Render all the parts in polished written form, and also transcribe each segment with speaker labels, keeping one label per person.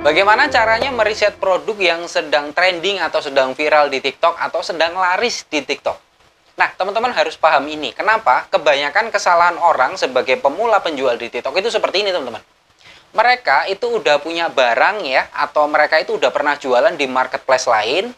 Speaker 1: Bagaimana caranya meriset produk yang sedang trending atau sedang viral di TikTok atau sedang laris di TikTok? Nah, teman-teman harus paham ini. Kenapa? Kebanyakan kesalahan orang sebagai pemula penjual di TikTok itu seperti ini, teman-teman. Mereka itu udah punya barang ya, atau mereka itu udah pernah jualan di marketplace lain.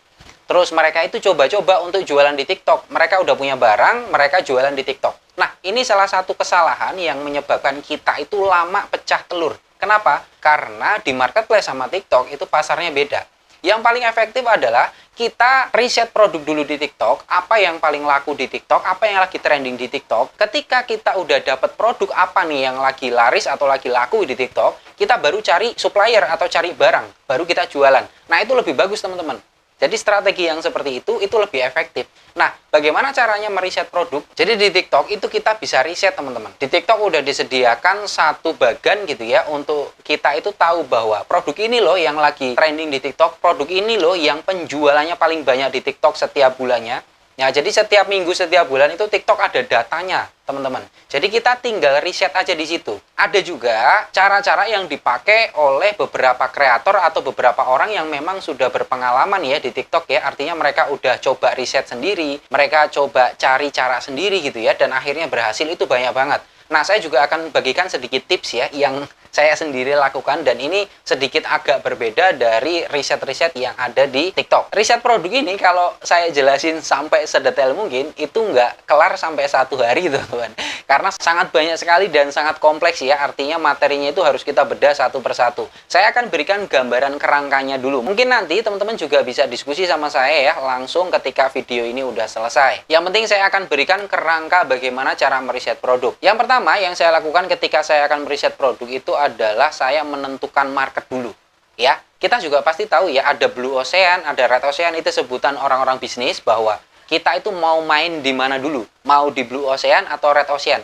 Speaker 1: Terus mereka itu coba-coba untuk jualan di TikTok. Mereka udah punya barang, mereka jualan di TikTok. Nah, ini salah satu kesalahan yang menyebabkan kita itu lama pecah telur. Kenapa? Karena di marketplace sama TikTok itu pasarnya beda. Yang paling efektif adalah kita riset produk dulu di TikTok, apa yang paling laku di TikTok, apa yang lagi trending di TikTok. Ketika kita udah dapat produk apa nih yang lagi laris atau lagi laku di TikTok, kita baru cari supplier atau cari barang, baru kita jualan. Nah, itu lebih bagus, teman-teman. Jadi strategi yang seperti itu lebih efektif. Nah, bagaimana caranya meriset produk? Jadi di TikTok itu kita bisa riset, teman-teman. Di TikTok udah disediakan satu bagan gitu ya, untuk kita itu tahu bahwa produk ini loh yang lagi trending di TikTok, produk ini loh yang penjualannya paling banyak di TikTok setiap bulannya. Nah, jadi setiap minggu, setiap bulan itu TikTok ada datanya, teman-teman. Jadi kita tinggal riset aja di situ. Ada juga cara-cara yang dipakai oleh beberapa kreator atau beberapa orang yang memang sudah berpengalaman ya di TikTok ya. Artinya mereka udah coba riset sendiri, mereka coba cari cara sendiri gitu ya, dan akhirnya berhasil. Itu banyak banget. Nah, saya juga akan bagikan sedikit tips ya yang saya sendiri lakukan, dan ini sedikit agak berbeda dari riset-riset yang ada di TikTok. Riset produk ini kalau saya jelasin sampai sedetail mungkin, itu nggak kelar sampai satu hari, teman-teman. Karena sangat banyak sekali dan sangat kompleks ya, artinya materinya itu harus kita bedah satu persatu. Saya akan berikan gambaran kerangkanya dulu. Mungkin nanti teman-teman juga bisa diskusi sama saya ya, langsung ketika video ini udah selesai. Yang penting saya akan berikan kerangka bagaimana cara meriset produk. Yang pertama yang saya lakukan ketika saya akan meriset produk itu adalah saya menentukan market dulu. Ya, kita juga pasti tahu ya, ada Blue Ocean, ada Red Ocean, itu sebutan orang-orang bisnis bahwa kita itu mau main di mana dulu, mau di Blue Ocean atau Red Ocean.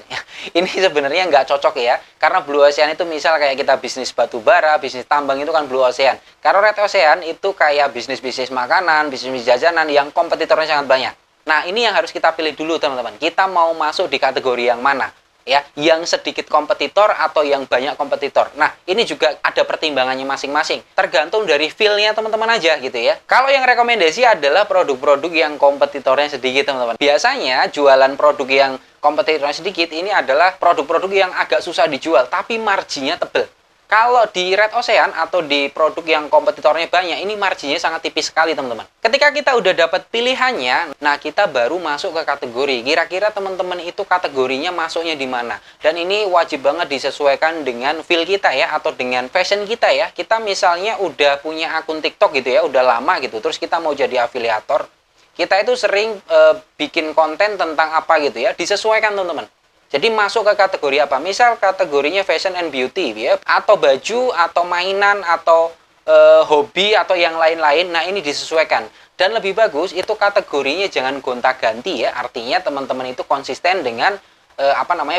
Speaker 1: Ini sebenarnya nggak cocok ya, karena Blue Ocean itu misal kayak kita bisnis batu bara, bisnis tambang, itu kan Blue Ocean. Karena Red Ocean itu kayak bisnis-bisnis makanan, bisnis jajanan yang kompetitornya sangat banyak. Nah, ini yang harus kita pilih dulu, teman-teman. Kita mau masuk di kategori yang mana? Ya, yang sedikit kompetitor atau yang banyak kompetitor. Nah, ini juga ada pertimbangannya masing-masing. Tergantung dari feel-nya teman-teman aja gitu ya. Kalau yang rekomendasi adalah produk-produk yang kompetitornya sedikit, teman-teman. Biasanya jualan produk yang kompetitornya sedikit ini adalah produk-produk yang agak susah dijual, tapi marginnya tebal. Kalau di Red Ocean atau di produk yang kompetitornya banyak, ini marginnya sangat tipis sekali, teman-teman. Ketika kita udah dapat pilihannya, nah kita baru masuk ke kategori. Kira-kira teman-teman itu kategorinya masuknya di mana? Dan ini wajib banget disesuaikan dengan feel kita ya, atau dengan fashion kita ya. Kita misalnya udah punya akun TikTok gitu ya, udah lama gitu, terus kita mau jadi afiliator. Kita itu sering bikin konten tentang apa gitu ya, disesuaikan, teman-teman. Jadi masuk ke kategori apa? Misal kategorinya fashion and beauty ya, atau baju, atau mainan, atau hobi, atau yang lain-lain. Nah, ini disesuaikan. Dan lebih bagus itu kategorinya jangan gonta-ganti ya. Artinya teman-teman itu konsisten dengan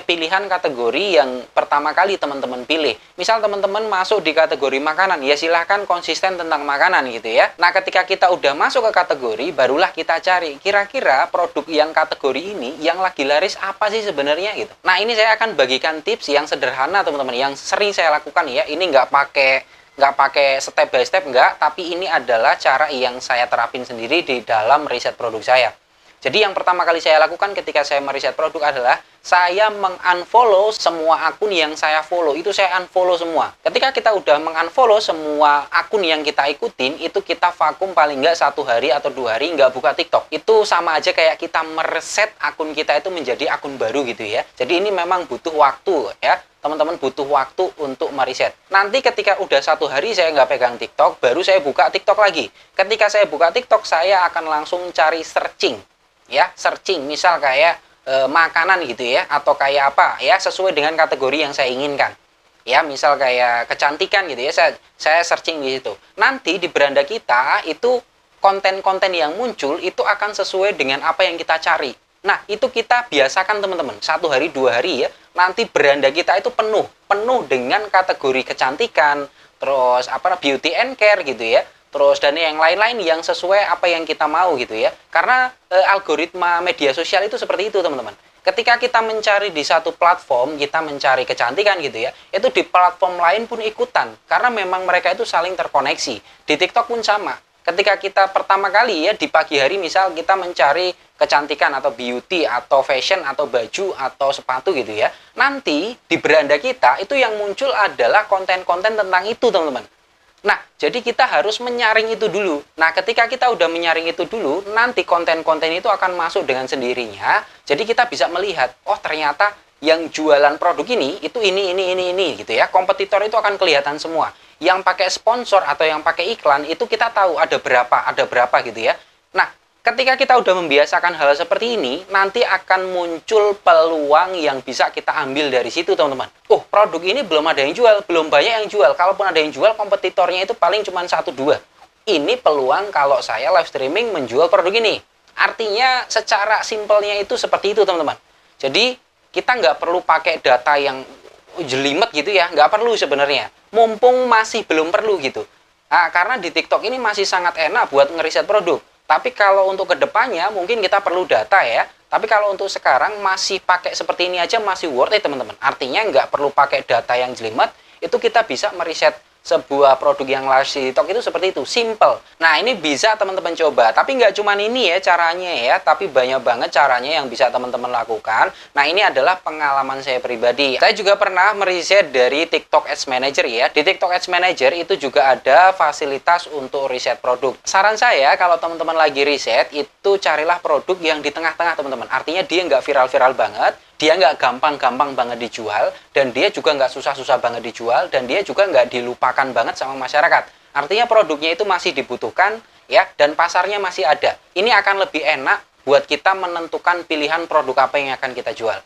Speaker 1: pilihan kategori yang pertama kali teman-teman pilih. Misal teman-teman masuk di kategori makanan, ya silahkan konsisten tentang makanan gitu ya. Nah, ketika kita udah masuk ke kategori, barulah kita cari kira-kira produk yang kategori ini yang lagi laris apa sih sebenarnya gitu. Nah, ini saya akan bagikan tips yang sederhana, teman-teman, yang sering saya lakukan ya. Ini nggak pakai step by step, enggak, tapi ini adalah cara yang saya terapin sendiri di dalam riset produk saya. Jadi yang pertama kali saya lakukan ketika saya meriset produk adalah saya mengunfollow semua akun yang saya follow. Itu saya unfollow semua. Ketika kita udah mengunfollow semua akun yang kita ikutin, itu kita vakum paling nggak 1 hari atau 2 hari nggak buka TikTok. Itu sama aja kayak kita mereset akun kita itu menjadi akun baru gitu ya. Jadi ini memang butuh waktu ya. Teman-teman butuh waktu untuk meriset. Nanti ketika udah 1 hari saya nggak pegang TikTok, baru saya buka TikTok lagi. Ketika saya buka TikTok, saya akan langsung cari searching. Ya, searching misal kayak makanan gitu ya, atau kayak apa ya, sesuai dengan kategori yang saya inginkan. Ya, misal kayak kecantikan gitu ya, saya searching di situ. Nanti di beranda kita itu konten-konten yang muncul itu akan sesuai dengan apa yang kita cari. Nah, itu kita biasakan, teman-teman. 1 hari 2 hari ya, nanti beranda kita itu penuh dengan kategori kecantikan, terus beauty and care gitu ya. Terus dan yang lain-lain yang sesuai apa yang kita mau gitu ya. Karena algoritma media sosial itu seperti itu, teman-teman. ketika kita mencari di satu platform, kita mencari kecantikan gitu ya, itu di platform lain pun ikutan, karena memang mereka itu saling terkoneksi. Di TikTok pun sama. Ketika kita pertama kali ya di pagi hari misal kita mencari kecantikan atau beauty atau fashion atau baju atau sepatu gitu ya, nanti di beranda kita itu yang muncul adalah konten-konten tentang itu teman-teman. Nah, jadi kita harus menyaring itu dulu. Nah, ketika kita udah menyaring itu dulu, nanti konten-konten itu akan masuk dengan sendirinya. Jadi kita bisa melihat, oh ternyata yang jualan produk ini, itu ini gitu ya. Kompetitor itu akan kelihatan semua. Yang pakai sponsor atau yang pakai iklan, itu kita tahu ada berapa gitu ya. Nah, ketika kita udah membiasakan hal seperti ini, nanti akan muncul peluang yang bisa kita ambil dari situ, teman-teman. Oh, produk ini belum ada yang jual, belum banyak yang jual. Kalaupun ada yang jual, kompetitornya itu paling cuma 1-2. Ini peluang kalau saya live streaming menjual produk ini. Artinya, secara simpelnya itu seperti itu, teman-teman. Jadi, kita nggak perlu pakai data yang jelimet gitu ya, nggak perlu sebenarnya. Mumpung masih belum perlu gitu. Nah, karena di TikTok ini masih sangat enak buat ngeriset produk. Tapi kalau untuk kedepannya mungkin kita perlu data ya. Tapi kalau untuk sekarang masih pakai seperti ini aja masih worth it teman-teman. Artinya nggak perlu pakai data yang jelimet, itu kita bisa meriset sebuah produk yang laris di TikTok itu seperti itu, simple. Nah, ini bisa teman-teman coba, tapi nggak cuma ini ya caranya ya, tapi banyak banget caranya yang bisa teman-teman lakukan. Nah, ini adalah pengalaman saya pribadi. Saya juga pernah meriset dari TikTok Ads Manager ya. Di TikTok Ads Manager itu juga ada fasilitas untuk riset produk. Saran saya kalau teman-teman lagi riset, itu carilah produk yang di tengah-tengah teman-teman. Artinya dia nggak viral-viral banget, dia nggak gampang-gampang banget dijual, dan dia juga nggak susah-susah banget dijual, dan dia juga nggak dilupakan banget sama masyarakat. Artinya produknya itu masih dibutuhkan, ya, dan pasarnya masih ada. Ini akan lebih enak buat kita menentukan pilihan produk apa yang akan kita jual.